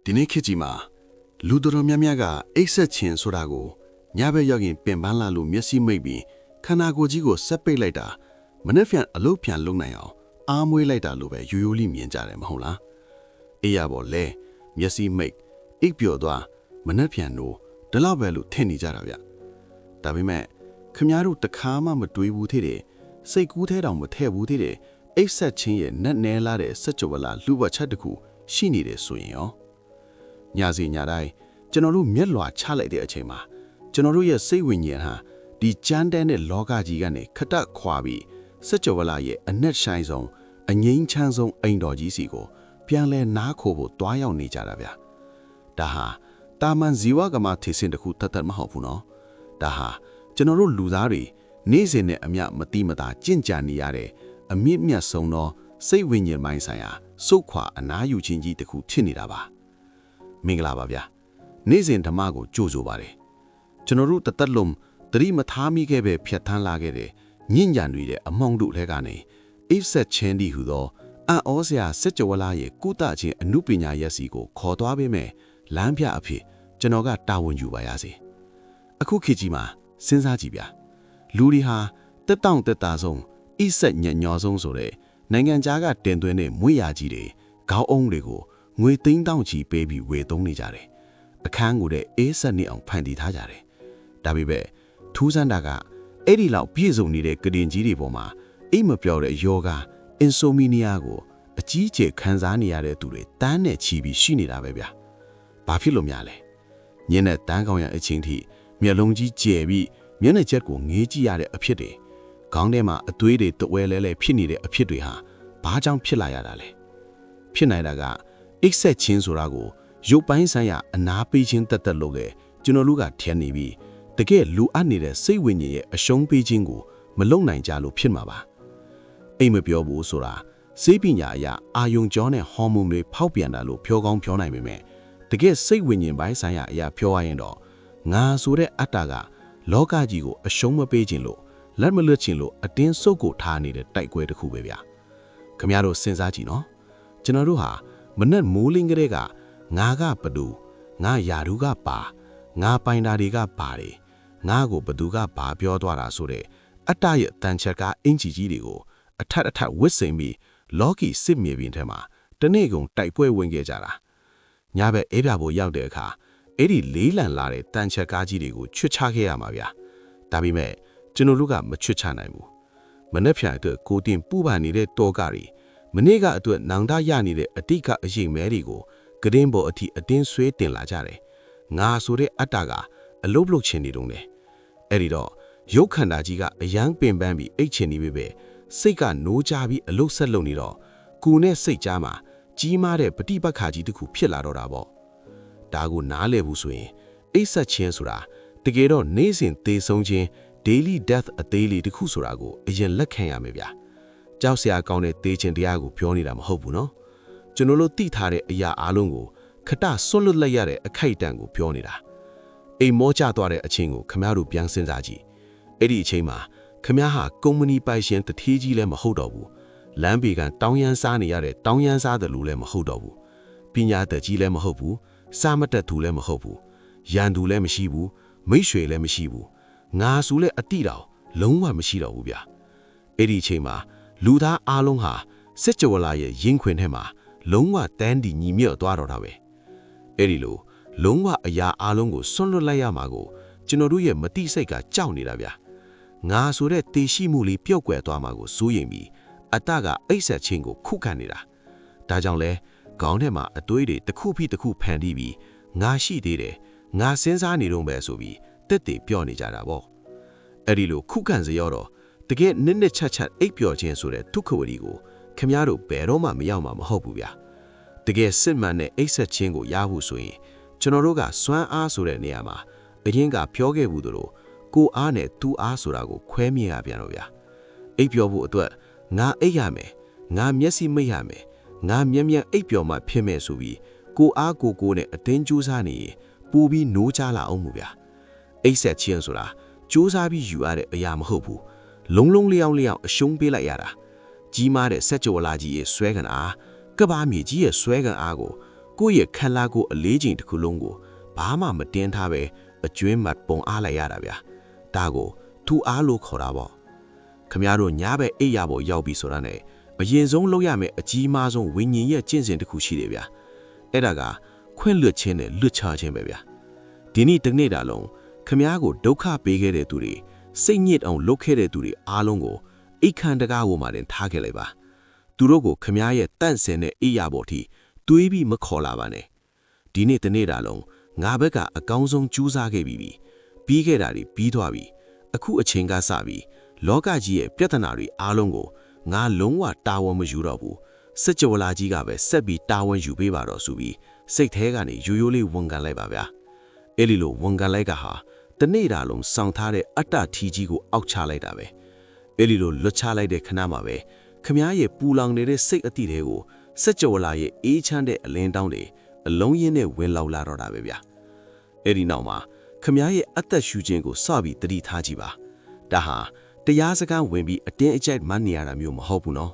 ဒီနေ့ခေတ်ကြီးမှာလူတော်တော်များများကအိတ်ဆက်ခြင်းဆိုတာကိုညဘက်ရောက်ရင်ပင်ပန်းလာလို့မျက်စိမိတ်ပြီးခန္ဓာကိုယ်ကြီးကိုဆက်ပိတ်လိုက်တာမနှက်ဖြန်အလုတ်ဖြန်လုံနိုင်အောင်အားမွေးလိုက်တာလို့ပဲရိုးရိုးလေးမြင်ကြတယ်မဟုတ်လားအေးရပေါ်လဲမျက်စိမိတ်အိပ်ပျော်သွားမနှက်ဖြန်တို့ဒီလောက်ပဲလို့ထင်နေကြတာဗျဒါပေမဲ့ခမားတို့တခါမှမတွေးဘူးသေးတယ်စိတ်ကူးထဲတောင်မထည့်ဘူးသေးတယ်အိတ်ဆက်ခြင်းရဲ့နက်နဲလာတဲ့စက်ကြဝဠာလူ့ဘဝချက်တစ်ခုရှိနေတယ်ဆိုရင်ရောညစီညတိုင်းကျွန်တော်တို့မျက်လွှာချလိုက်တဲ့အချိန်မှာကျွန်တော်တို့ရဲ့စိတ်ဝိညာဉ်ဟာဒီကြမ်းတမ်းတဲ့လောကကြီးကနေခတတ်ခွာပြီးစัจ java လာရဲ့အနက်ဆိုင်ဆုံးအငိမ့်ချမ်းဆုံးအိမ်တော်ကြီးစီကိုပြန်လဲနားခိုဖို့တွားရောက်နေကြတာဗျာဒါဟာတာမန်ဇီဝကမထေစင်တခုတတ်မဟုတ်ဘူးနော်ဒါဟာကျွန်တော်တို့လူသားတွေနေ့စဉ်နဲ့အမျှမတိမတာကြင့်ကြံနေရတဲ့အမြင့်မြတ်ဆုံးသောစိတ်ဝိညာဉ်ပိုင်းဆိုင်ရာစုခွာအနားယူခြင်းကြီးတခုဖြစ်နေတာပါမင်္ဂလာပါဗျာနေ့စဉ်ဓမ္မကိုကြိုဆိုပါတယ်ကျွန်တော်တို့တသက်လုံးသတိမထားမိခဲ့ပဲဖြတ်သန်းလာခဲ့တဲ့ညဉ့်ညံတွေတဲ့အမောင်တို့ထဲကနေအိပ်ဆက်ချင်းဒီဟူသောအံ့ဩစရာစัจ java လာရဲ့ကုသခြင်းအမှုပညာရက်စီကိုခေါ်သွားပေးမယ်လမ်းပြအဖြစ်ကျွန်တော်ကတာဝန်ယူပါရစေအခုခေတ်ကြီးမှာစဉ်းစားကြည့်ဗျာလူတွေဟာတက်တောင့်တက်တာဆုံးအိဆက်ညံ့ညောဆုံးဆိုတဲ့နိုင်ငံခြားကတင်သွင်းတဲ့မွေးရာကြီးတွေခေါင်းအုံးတွေကိုငွေသိန်းတောင်ချီပေးပြီးဝယ်သုံးနေကြတယ်အခန်းကိုတဲ့အေးဆက်နေအောင်ဖန်တီးထားကြတယ်ဒါပေမဲ့ထူးဆန်းတာကအဲ့ဒီလောက်ပြည့်စုံနေတဲ့ကတင်ကြီးတွေပေါ်မှာအိမ်မပြောတဲ့ယောဂအင်ဆိုမီနီယာကိုအကြီးအကျယ်ခံစားနေရတဲ့သူတွေတန်းနဲ့ချီပြီးရှိနေတာပဲဗျာဘာဖြစ်လို့များလဲညနေတန်းကောင်ရအချင်းထိမျက်လုံးကြီးကျယ်ပြီးမျက်နှာချက်ကိုငေးကြည့်ရတဲ့အဖြစ်တွေခေါင်းထဲမှာအသွေးတွေတဝဲလဲလဲဖြစ်နေတဲ့အဖြစ်တွေဟာဘာကြောင့်ဖြစ်လာရတာလဲဖြစ်နိုင်တာကအိတ်ဆက်ချင်းဆိုတာကိုရုပ်ပိုင်းဆိုင်ရာအနာပေးခြင်းတက်တက်လို့လေကျွန်တော်တို့ကထင်နေပြီးတကယ်လူအပ်နေတဲ့စိတ်ဝိညာဉ်ရဲ့အရှုံးပေးခြင်းကိုမလုံနိုင်ကြလို့ဖြစ်မှာပါအိမ်မပြောဘူးဆိုတာစိတ်ပညာအရာအာယုံကြောနဲ့ဟော်မုန်းတွေဖောက်ပြန်တာလို့ပြောကောင်းပြောနိုင်ပေမဲ့တကယ်စိတ်ဝိညာဉ်ပိုင်းဆိုင်ရာအရာပြောရရင်တော့ငါဆိုတဲ့အတ္တကလောကကြီးကိုအရှုံးမပေးခြင်းလို့လက်မလွတ်ခြင်းလို့အတင်းစုပ်ကိုထားနေတဲ့တိုက်ပွဲတစ်ခုပဲဗျာခင်ဗျားတို့စဉ်းစားကြည့်နော်ကျွန်တော်တို့ဟာမနဲ့မိုးလင်းကလေးကငါကဘသူငါယာရုကပါငါပိုင်တာတွေကပါတယ်ငါကိုဘသူကဘာပြောသွားတာဆိုတဲ့အတ္တရဲ့တန်ချက်ကအင်ကြီးကြီးတွေကိုအထက်ဝစ်စိန်ပြီးလော်ကီစစ်မြေပြင်ထဲမှာတနေ့ကုန်တိုက်ပွဲဝင်ခဲ့ကြတာညဘက်အေးပြဖို့ရောက်တဲ့အခါအဲ့ဒီလေးလံလာတဲ့တန်ချက်ကားကြီးတွေကိုချွတ်ချခဲ့ရမှာဗျာဒါပေမဲ့ကျွန်တော်တို့ကမချွတ်ချနိုင်ဘူးမနှက်ဖြန်အတွက်ကိုတင်ပူပန်နေတဲ့တောကတွေမနေ့ကအတွက်နောင်တရနေတဲ့အတိကအရေးမဲတွေကိုကတင်းပေါ်အထိအတင်းဆွဲတင်လာကြတယ်ငါဆိုတဲ့အတ္တကအလုတ်လုတ်ချင်နေတုံးတယ်အဲ့ဒီတော့ရုပ်ခန္ဓာကြီးကအယမ်းပင်ပန်းပြီးအိတ်ချင်နေပြီပဲစိတ်ကနိုးကြပြီးအလုတ်ဆက်လုံနေတော့ကိုယ်နဲ့စိတ်ကြားမှာကြီးမားတဲ့ပฏิပတ်ခါကြီးတစ်ခုဖြစ်လာတော့တာပေါ့ဒါကိုနားလည်ဘူးဆိုရင်အိတ်ဆက်ခြင်းဆိုတာတကယ်တော့နေ့စဉ်သေဆုံးခြင်း daily death အသေးလေးတစ်ခုဆိုတာကိုအရင်လက်ခံရမယ်ဗျာကြောက်စရာကောင်းတဲ့သေခြင်းတရားကိုပြောနေတာမဟုတ်ဘူးနော်ကျွန်တော်တို့သိထားတဲ့အရာအလုံးကိုခတဆွတ်လွတ်လိုက်ရတဲ့အခိုက်အတန့်ကိုပြောနေတာအိမ်မောကျသွားတဲ့အချိန်ကိုခမားတို့ပြန်စဉ်းစားကြည့်အဲ့ဒီအချိန်မှာခမားဟာကုမ္ပဏီပိုင်ရှင်တထေးကြီးလည်းမဟုတ်တော့ဘူးလမ်းပေကန်တောင်းရမ်းစားနေရတဲ့တောင်းရမ်းစားတယ်လို့လည်းမဟုတ်တော့ဘူးပညာတတ်ကြီးလည်းမဟုတ်ဘူးစာမတတ်သူလည်းမဟုတ်ဘူးရန်သူလည်းမရှိဘူးမိတ်ဆွေလည်းမရှိဘူးငါဆိုလည်းအတိတောင်လုံးဝမရှိတော့ဘူးဗျာအဲ့ဒီအချိန်မှာလူသားအားလုံးဟာစัจ java လာရဲ့ရင်ခွင်ထဲမှာလုံးဝတန်းတည်ညီမြော့သွားတော့တာပဲအဲ့ဒီလိုလုံးဝအရာအားလုံးကိုဆွန့်လွတ်လိုက်ရမှာကိုကျွန်တော်တို့ရဲ့မတိစိတ်ကကြောက်နေတာဗျာငါဆိုတဲ့တေရှိမှုလေးပျောက်ကွယ်သွားမှာကိုစိုးရိမ်ပြီးအတ္တကအိတ်ဆက်ခြင်းကိုခုခံနေတာဒါကြောင့်လဲခေါင်းထဲမှာအသွေးတွေတစ်ခုပြီးတစ်ခုဖန်တီးပြီးငါရှိသေးတယ်ငါစဉ်းစားနေတော့ပဲဆိုပြီးတက်တေပြောနေကြတာပေါ့အဲ့ဒီလိုခုခံစရောတော့တကယ်နစ်နစ်ချက်အိပ်ပျော်ခြင်းဆိုတဲ့ဒုက္ခဝရီကိုခမည်းတော်ဘယ်တော့မှမရောက်မှာမဟုတ်ဘူးဗျာတကယ်စစ်မှန်တဲ့အိပ်ဆက်ခြင်းကိုရဖို့ဆိုရင်ကျွန်တော်တို့ကစွမ်းအားဆိုတဲ့နေရာမှာအရင်ကပြောခဲ့ဘူးတို့ကိုအားနဲ့သူအားဆိုတာကိုခွဲမြင်ရပြန်တော့ဗျာအိပ်ပျော်ဖို့အတွက်ငါအိပ်ရမယ်ငါမျက်စိမိတ်ရမယ်ငါမျက်မျက်အိပ်ပျော်မှဖြစ်မယ်ဆိုပြီးကိုအားကိုနဲ့အတင်းကြိုးစားနေရင်ပူပြီးနိုးချလာအောင်မူဗျာအိပ်ဆက်ခြင်းဆိုတာကြိုးစားပြီးယူရတဲ့အရာမဟုတ်ဘူးလုံးလျောင်းအရှုံးပေးလိုက်ရတာကြီးမားတဲ့စัจ java လာကြီးရဲ့ဆွဲကန်အားကဘာမြေကြီးရဲ့ဆွဲကန်အားကို ကိုယ့်ရဲ့ခန္ဓာကိုယ်အလေးချိန်တစ်ခုလုံးကိုဘာမှမတင်းထားပဲအကျွင်းမှတ်ပုံအားလိုက်ရတာဗျာဒါကိုထူအားလို့ခေါ်တာပေါ့ခမရတို့ညားပဲအိပ်ရဖို့ရောက်ပြီဆိုတာနဲ့အရင်ဆုံးလုပ်ရမယ့်အကြီးမားဆုံးဝိညာဉ်ရဲ့ကျင့်စဉ်တစ်ခုရှိတယ်ဗျာအဲ့ဒါကခွင့်လွတ်ခြင်းနဲ့လွတ်ချခြင်းပဲဗျာဒီနေ့တစ်နေ့တာလုံးခမရကိုဒုက္ခပေးခဲ့တဲ့သူတွေစိတ်ညစ်အောင်လုပ်ခဲ့တဲ့သူတွေအားလုံးကိုအိတ်ခမ်းတကားကိုမှတင်ထားခဲ့လိုက်ပါသူတို့ကိုခမရရဲ့တန့်စင်တဲ့အိပ်ရဖို့အထိတွေးပြီးမခေါ်လာပါနဲ့ဒီနေ့တစ်နေ့တာလုံးငါဘက်ကအကောင်းဆုံးကြိုးစားခဲ့ပြီးခဲ့တာတွေပြီးသွားပြီအခုအချိန်ကစပြီးလောကကြီးရဲ့ပြဿနာတွေအားလုံးကိုငါလုံးဝတာဝန်မယူတော့ဘူးစကြဝဠာကြီးကပဲဆက်ပြီးတာဝန်ယူပေးပါတော့ဆိုပြီးစိတ်ထဲကနေရိုးရိုးလေးဝန်ခံလိုက်ပါဗျာအဲ့ဒီလိုဝန်ခံလိုက်ကဟာတနေ့တာလုံးစောင့်ထားတဲ့အတ္တထီကြီးကိုအောက်ချလိုက်တာပဲအဲ့ဒီလိုလွတ်ချလိုက်တဲ့ခဏမှာပဲခမည်းရဲ့ပူလောင်နေတဲ့စိတ်အတိတွေကိုစကြဝဠာရဲ့အေးချမ်းတဲ့အလင်းတောင်းတွေအလုံးရင်းနဲ့ဝင်လောက်လာတော့တာပဲဗျာအဲ့ဒီနောက်မှာခမည်းရဲ့အသက်ရှူခြင်းကိုစပြီးတတိထားကြည့်ပါဒါဟာတရားစကားဝင်ပြီးအတင်းအကျပ်မှနေရတာမျိုးမဟုတ်ဘူးနော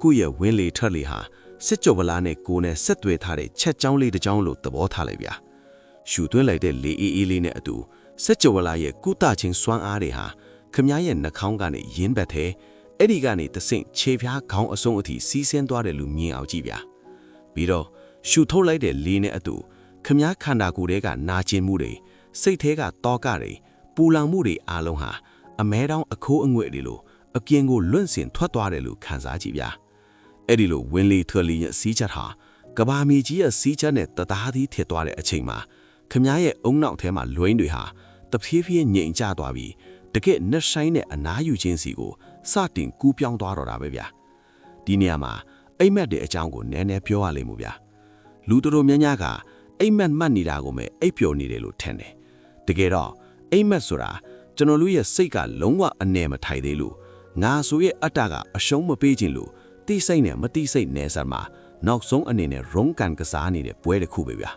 ်ကိုယ့်ရဲ့ဝင်းလေထွက်လေဟာစစ်ကြောဗလာနဲ့ကိုယ်နဲ့ဆက်သွယ်ထားတဲ့ချက်ကြောင်းလေးတစ်ကြောင်းလို့သဘောထားလိုက်ဗျာရှူသွင်းလိုက်တဲ့လေအေးအေးလေးနဲ့အတူစစ်ကြောဗလာရဲ့ကုသခြင်းစွမ်းအားတွေဟာခမည်းရဲ့နှာခေါင်းကနေရင်းဘက်ထဲအဲ့ဒီကနေတဆင့်ခြေဖျားခေါင်းအစုံအထိစီးဆင်းသွားတယ်လို့မြင်အောင်ကြည့်ဗျာပြီးတော့ရှူထုတ်လိုက်တဲ့လေနဲ့အတူခမည်းခန္ဓာကိုယ်ထဲကနာကျင်မှုတွေစိတ်ထဲကတောကတွေပူလောင်မှုတွေအားလုံးဟာအမဲတောင်အခိုးအငွေ့တွေလိုအပြင်းကိုလွင့်စင်ထွက်သွားတယ်လို့ခံစားကြည့်ဗျာအဲ့ဒီလိုဝင်းလီထွက်လီရဲ့စီးချက်ဟာကဘာမီကြီးရဲ့စီးချက်နဲ့တသားသီးထစ်သွားတဲ့အချိန်မှာခမည်းရဲ့အုံနောက်ထဲမှာလွိန်းတွေဟာတဖြည်းဖြည်းငြိမ်ကျသွားပြီးတကယ့်နှက်ဆိုင်တဲ့အနားယူခြင်းစီကိုစတင်ကူးပြောင်းသွားတော့တာပဲဗျာဒီနေရာမှာအိမ်မက်တဲ့အကြောင်းကိုနည်းနည်းပြောရလိမ့်မို့ဗျာလူတို့များများကအိမ်မက်မှတ်နေတာကိုပဲအိပ်ပျော်နေတယ်လို့ထင်တယ်တကယ်တော့အိမ်မက်ဆိုတာကျွန်တော်တို့ရဲ့စိတ်ကလုံးဝအနေမထိုင်သေးလို့ငါဆိုရဲ့အတ္တကအရှုံးမပေးခြင်းလို့တိစိတ်နဲ့မတိစိတ်နယ်စပ်မှာနောက်ဆုံးအနေနဲ့ရုံးကန်ကစားနေတဲ့ပွဲတစ်ခုပဲဗျာ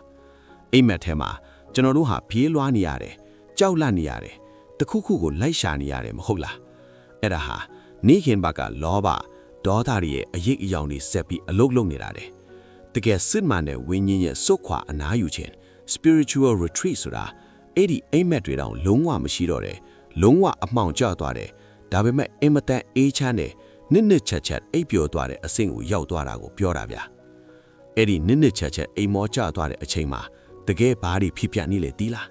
အိမ်မက်ထဲမှာကျွန်တော်တို့ဟာပြေးလွှားနေရတယ်ကြောက်လန့်နေရတယ်တခုခုကိုလိုက်ရှာနေရတယ်မဟုတ်လားအဲ့ဒါဟာနေခင်ဘက်ကလောဘဒေါသတွေရဲ့အရေးအယောင်တွေဆက်ပြီးအလုတ်လုံနေတာတယ်တကယ်စစ်မှန်တဲ့ဝိညာဉ်ရဲ့စွတ်ခွာအနားယူခြင်း spiritual retreat ဆိုတာအဲ့ဒီအိမ်မက်တွေတောင်လုံးဝမရှိတော့တယ်လုံးဝအမှောင်ကျသွားတယ်ဒါပေမဲ့အင်မတန်အေးချမ်းတဲ့နှစ်ချက်အိပ်ပျော်သွားတဲ့အဆင့်ကိုရောက်သွားတာကိုပြောတာဗျာအဲ့ဒီနှစ်ချက်အိမ်မောကျသွားတဲ့အချိန်မှာတကယ်ဘာတွေဖြစ်ပြနေလဲတီးလာ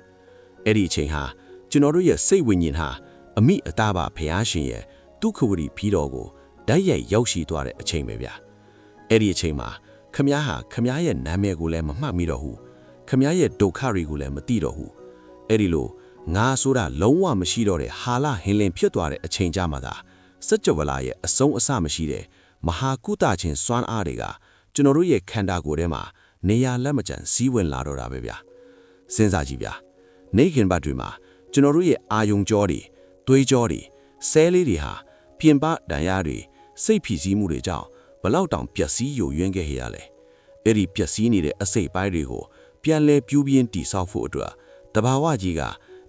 းအဲ့ဒီအချိန်ဟာကျွန်တော်တို့ရဲ့စိတ်ဝိညာဉ်ဟာအမိအသားပါဘုရားရှင်ရဲ့ဒုက္ခဝရီပြီးတော်ကိုဓာတ်ရိုက်ရောက်ရှိသွားတဲ့အချိန်ပဲဗျာအဲ့ဒီအချိန်မှာခမည်းဟာခမည်းရဲ့နာမည်ကိုလည်းမမှတ်မိတော့ဘူးခမည်းရဲ့ဒုက္ခတွေကိုလည်းမသိတော့ဘူးအဲ့ဒီလိုငါဆိုတာလုံးဝမရှိတော့တဲ့ဟာလဟင်းလင်းဖြစ်သွားတဲ့အချိန်ကြမှာသာစကြဝဠာရဲ့အဆုံးအစမရှိတဲ့မဟာကုသခြင်းစွမ်းအားတွေကကျွန်တော်တို့ရဲ့ခန္ဓာကိုယ်ထဲမှာနေရာလက်မကျန်စီးဝင်လာတော့တာပဲဗျာစဉ်းစားကြည့်ဗျာနေခင်ဘတ်တွေမှာကျွန်တော်တို့ရဲ့အာယုံကြောတွေသွေးကြောတွေဆဲလေးတွေဟာပြင်ပဒဏ်ရာတွေစိတ်ဖိစီးမှုတွေကြောင့်ဘလောက်တောင်ပျက်စီးယိုယွင်းခဲ့ရလဲအဲ့ဒီပျက်စီးနေတဲ့အစိတ်ပိုင်းတွေကိုပြန်လဲပြူးပြင်းတိဆောက်ဖို့အတွက်တဘာဝကြီးက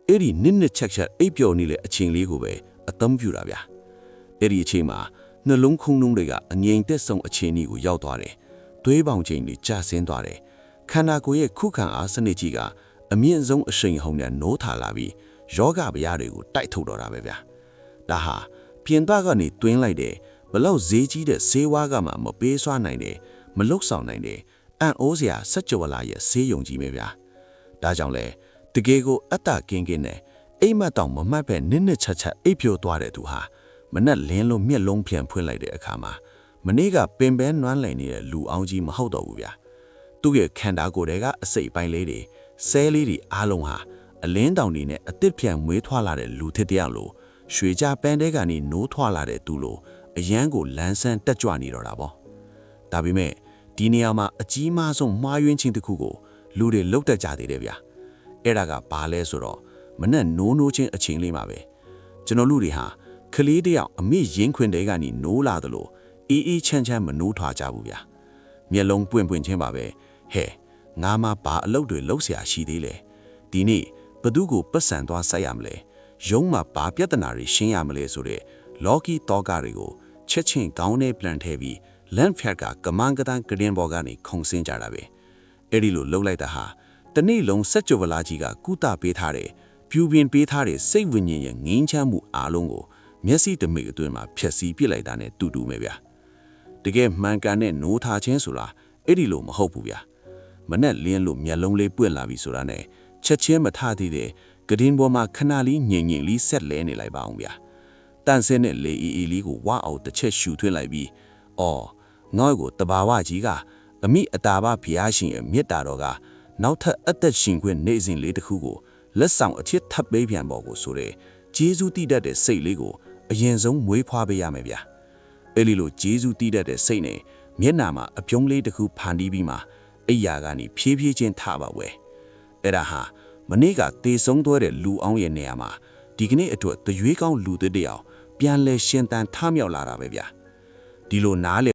အဲ့ဒီနှစ်ချက်အိပ်ပျော်နေတဲ့အချိန်လေးကိုပဲအသုံးပြုတာဗျာအဲ့ဒီအချိန်မှာနှလုံးခုန်နှုံးတွေကအငြိမ်သက်ဆုံးအခြေအနေကိုရောက်သွားတယ်သွေးပေါင်ချိန်တွေကျဆင်းသွားတယ်ခန္ဓာကိုယ်ရဲ့ခုခံအားစနစ်ကြီးကအမြင့်ဆုံးအရှိန်ဟုန်နဲ့နိုးထလာပြီးယောဂဗျာတွေကိုတိုက်ထုတ်တော့တာပဲဗျာဒါဟာပြင်ပကနေတွင်းလိုက်တယ်ဘလောက်ဈေးကြီးတဲ့ဈေးဝါးကမှမပေးစွာနိုင်တယ်မလုတ်ဆောင်နိုင်တယ်အံ့ဩစရာစကြဝဠာရဲ့ဈေးယုံကြီးပဲဗျာဒါကြောင့်လဲတကယ်ကိုအတ္တကင်းကင်းနဲ့အိမ်မက်တောင်မမှတ်ပဲနှစ်ချက်အိပ်ဖြိုးသွားတဲ့သူဟာမနဲ့လင်းလုံးမျက်လုံးပြန်ဖွင့်လိုက်တဲ့အခါမှာမနေ့ကပင်ပန်းနွမ်းလည်နေတဲ့လူအောင်ကြီးမဟုတ်တော့ဘူးဗျာသူ့ရဲ့ခန္ဓာကိုယ်တွေကအစိတ်ပိုင်းလေးတွေဆဲလေးတွေအားလုံးဟာအလင်းတောင်တွေနဲ့အသစ်ပြန်မွေးထွားလာတဲ့လူတစ်ယောက်လိုရွှေကြပန်းတဲကနေနိုးထွားလာတဲ့သူလိုအရန်ကိုလန်းဆန်းတက်ကြွနေတော့တာပေါ့ဒါပေမဲ့ဒီနေရာမှာအကြီးမားဆုံးမှားယွင်းခြင်းတစ်ခုကိုလူတွေလှုပ်တက်ကြသေးတယ်ဗျာအဲ့ဒါကဘာလဲဆိုတော့မနဲ့နိုးချင်းအချိန်လေးမှာပဲကျွန်တော်လူတွေဟာကလေးတယောက်အမိရင်းခွင်တဲကနေနိုးလာသလိုအေးချမ်းမနိုးထွားကြဘူးဗျာမျက်လုံးပွင့်ချင်းပါပဲဟဲ့ငါမှဘာအလုပ်တွေလုပ်เสียရှိသေးလဲဒီနေ့ဘသူကိုပတ်စံသွားဆက်ရမလဲရုံးမှာဘာပြဿနာတွေရှင်းရမလဲဆိုတဲ့လော်ကီတောကတွေကိုချက်ချင်းကောင်းနဲ့ပြန်ထည့်ပြီးလန်ဖျက်ကမန်ကတန်ကရင်ဘော်ကနေခုံစင်းကြတာပဲ အဲ့ဒီလိုလှုပ်လိုက်တာဟာတနေ့လုံးစက်ကြဝဠာကြီးကကုသပေးထားတဲ့ပြူပင်ပေးထားတဲ့စိတ်ဝိညာဉ်ရဲ့ငြိမ်းချမ်းမှုအားလုံးကိုမျက်စိတမိတ်အတွင်းမှာဖျက်ဆီးပစ်လိုက်တာနဲ့တူတူပဲဗျာတကယ်မှန်ကန်တဲ့နိုးထားခြင်းဆိုတာအဲ့ဒီလိုမဟုတ်ဘူးဗျာမနဲ့လင်းလို့မျက်လုံးလေးပွင့်လာပြီဆိုတာနဲ့ချက်ချင်းမထသေးတဲ့ကဒင်းပေါ်မှာခဏလေးငြိမ်ငြိမ်လေးဆက်လဲနေလိုက်ပါအောင်ဗျာတန်ဆင်းတဲ့လေအီအီလေးကိုဝါအောင်တစ်ချက်ရှူထွင်းလိုက်ပြီးအော်ငေါ့ကိုတဘာဝကြီးကအမိအတာဘဘုရားရှင်ရဲ့မေတ္တာတော်ကနောက်ထပ်အသက်ရှင်ခွင့်နေစဉ်လေးတစ်ခုကိုလက်ဆောင်အချစ်ထပ်ပေးပြန်ပေါ်ကိုဆိုတဲ့ဂျေဇုတည်တတ်တဲ့စိတ်လေးကိုအရင်ဆုံးမွေးဖွားပေးရမယ်ဗျာအဲ့ဒီလိုဂျေဇုတည်တတ်တဲ့စိတ်နဲ့မျက်နာမှာအပြုံးလေးတစ်ခုဖန်တီးပြီးမှအိယာကနေဖြည်းဖြည်းချင်းထပါဝဲအဲ့ဒါဟာမနေ့ကတေဆုံးသွားတဲ့လူအောင်ရဲ့နေရာမှာဒီကနေ့အတွက်တရွေးကောင်းလူသစ်တယောက်ပြန်လဲရှင်တန်ထမြောက်လာတာပဲဗျာဒီလိုနားလေ